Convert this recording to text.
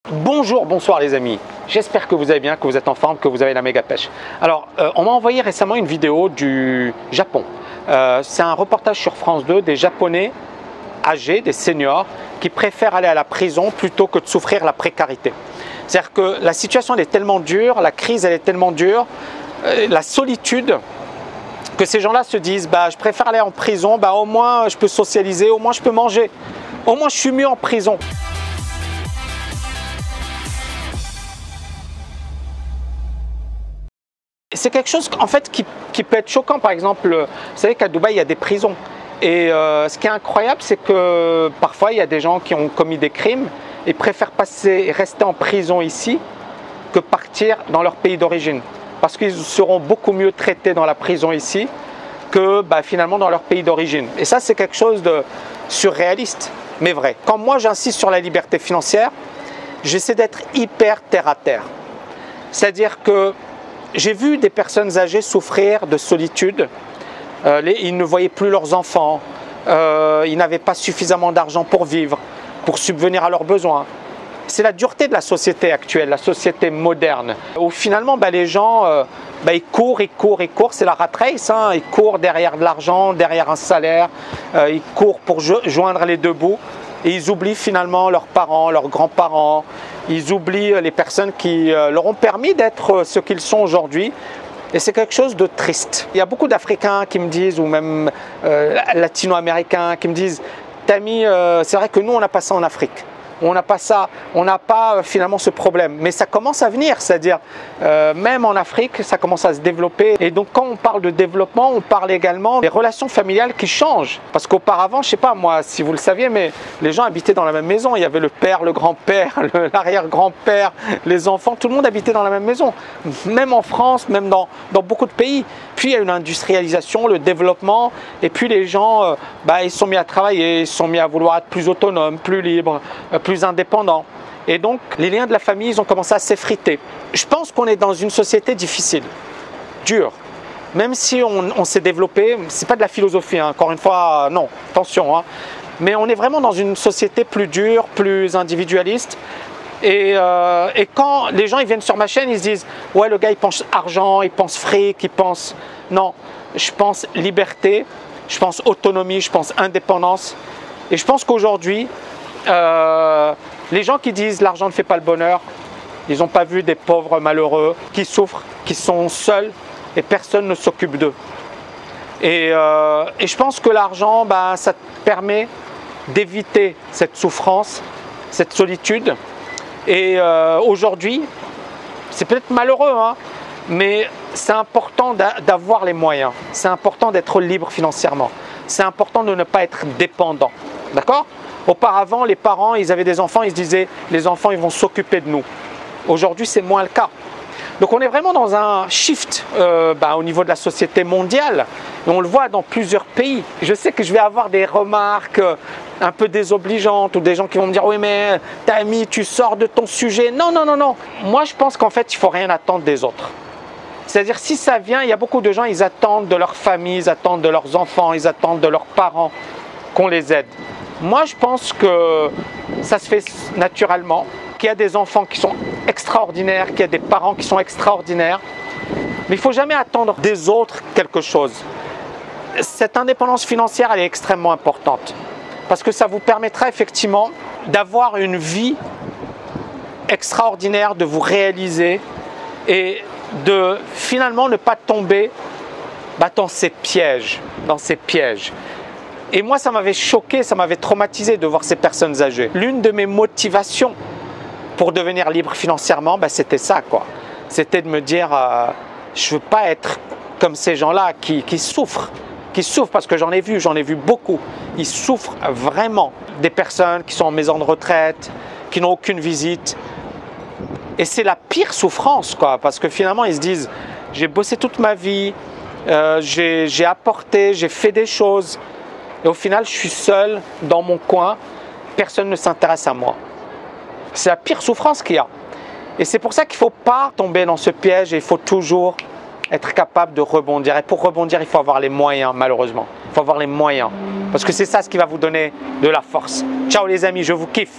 Bonjour, bonsoir les amis, j'espère que vous allez bien, que vous êtes en forme, que vous avez la méga pêche. Alors, on m'a envoyé récemment une vidéo du Japon. C'est un reportage sur France 2 des Japonais âgés, des seniors, qui préfèrent aller à la prison plutôt que de souffrir la précarité. C'est-à-dire que la situation elle est tellement dure, la crise elle est tellement dure, la solitude, que ces gens-là se disent je préfère aller en prison, au moins je peux socialiser, au moins je peux manger, au moins je suis mieux en prison. C'est quelque chose en fait qui peut être choquant. Par exemple, vous savez qu'à Dubaï il y a des prisons et ce qui est incroyable c'est que parfois il y a des gens qui ont commis des crimes et préfèrent rester en prison ici que partir dans leur pays d'origine parce qu'ils seront beaucoup mieux traités dans la prison ici que finalement dans leur pays d'origine. Et ça c'est quelque chose de surréaliste mais vrai. Quand moi j'insiste sur la liberté financière, j'essaie d'être hyper terre à terre, c'est-à-dire que j'ai vu des personnes âgées souffrir de solitude, ils ne voyaient plus leurs enfants, ils n'avaient pas suffisamment d'argent pour vivre, pour subvenir à leurs besoins. C'est la dureté de la société actuelle, la société moderne, où finalement les gens ils courent, c'est la rat race, ils courent derrière de l'argent, derrière un salaire, ils courent pour joindre les deux bouts. Et ils oublient finalement leurs parents, leurs grands-parents, ils oublient les personnes qui leur ont permis d'être ce qu'ils sont aujourd'hui. Et c'est quelque chose de triste. Il y a beaucoup d'Africains qui me disent, ou même Latino-Américains qui me disent « Tammy, c'est vrai que nous on n'a pas ça en Afrique. On n'a pas ça, on n'a pas finalement ce problème. » Mais ça commence à venir, c'est-à-dire même en Afrique, ça commence à se développer. Et donc quand on parle de développement, on parle également des relations familiales qui changent. Parce qu'auparavant, je ne sais pas moi si vous le saviez, mais les gens habitaient dans la même maison. Il y avait le père, le grand-père, l'arrière-grand-père, les enfants, tout le monde habitait dans la même maison. Même en France, même dans beaucoup de pays. Puis il y a une industrialisation, le développement, et puis les gens, ils se sont mis à travailler, ils se sont mis à vouloir être plus autonomes, plus libres, plus indépendants. Et donc, les liens de la famille, ils ont commencé à s'effriter. Je pense qu'on est dans une société difficile, dure. Même si on s'est développé, c'est pas de la philosophie, encore une fois, non, attention. Mais on est vraiment dans une société plus dure, plus individualiste. Et quand les gens ils viennent sur ma chaîne, ils se disent « Ouais, le gars, il pense argent, il pense fric, il pense… » Non, je pense liberté, je pense autonomie, je pense indépendance. Et je pense qu'aujourd'hui, les gens qui disent l'argent ne fait pas le bonheur, ils n'ont pas vu des pauvres malheureux qui souffrent, qui sont seuls et personne ne s'occupe d'eux. Et je pense que l'argent, ça te permet d'éviter cette souffrance, cette solitude. Et aujourd'hui, c'est peut-être malheureux, mais c'est important d'avoir les moyens. C'est important d'être libre financièrement. C'est important de ne pas être dépendant. D'accord ? Auparavant, les parents, ils avaient des enfants, ils se disaient « les enfants, ils vont s'occuper de nous ». Aujourd'hui, c'est moins le cas. Donc on est vraiment dans un shift au niveau de la société mondiale. Et on le voit dans plusieurs pays. Je sais que je vais avoir des remarques un peu désobligeantes ou des gens qui vont me dire « oui mais Tammy, tu sors de ton sujet ». Non, non, non, non. Moi, je pense qu'en fait, il ne faut rien attendre des autres. C'est-à-dire si ça vient, il y a beaucoup de gens, ils attendent de leur famille, ils attendent de leurs enfants, ils attendent de leurs parents qu'on les aide. Moi, je pense que ça se fait naturellement, qu'il y a des enfants qui sont extraordinaires, qu'il y a des parents qui sont extraordinaires. Mais il ne faut jamais attendre des autres quelque chose. Cette indépendance financière, elle est extrêmement importante. Parce que ça vous permettra effectivement d'avoir une vie extraordinaire, de vous réaliser et de finalement ne pas tomber dans ces pièges, Et moi, ça m'avait choqué, ça m'avait traumatisé de voir ces personnes âgées. L'une de mes motivations pour devenir libre financièrement, c'était ça, quoi. C'était de me dire, je ne veux pas être comme ces gens-là qui souffrent parce que j'en ai vu beaucoup. Ils souffrent vraiment. Des personnes qui sont en maison de retraite, qui n'ont aucune visite. Et c'est la pire souffrance, quoi, parce que finalement, ils se disent, j'ai bossé toute ma vie, j'ai apporté, j'ai fait des choses. Et au final, je suis seul dans mon coin, personne ne s'intéresse à moi. C'est la pire souffrance qu'il y a. Et c'est pour ça qu'il ne faut pas tomber dans ce piège et il faut toujours être capable de rebondir. Et pour rebondir, il faut avoir les moyens, malheureusement. Il faut avoir les moyens. Parce que c'est ça ce qui va vous donner de la force. Ciao les amis, je vous kiffe.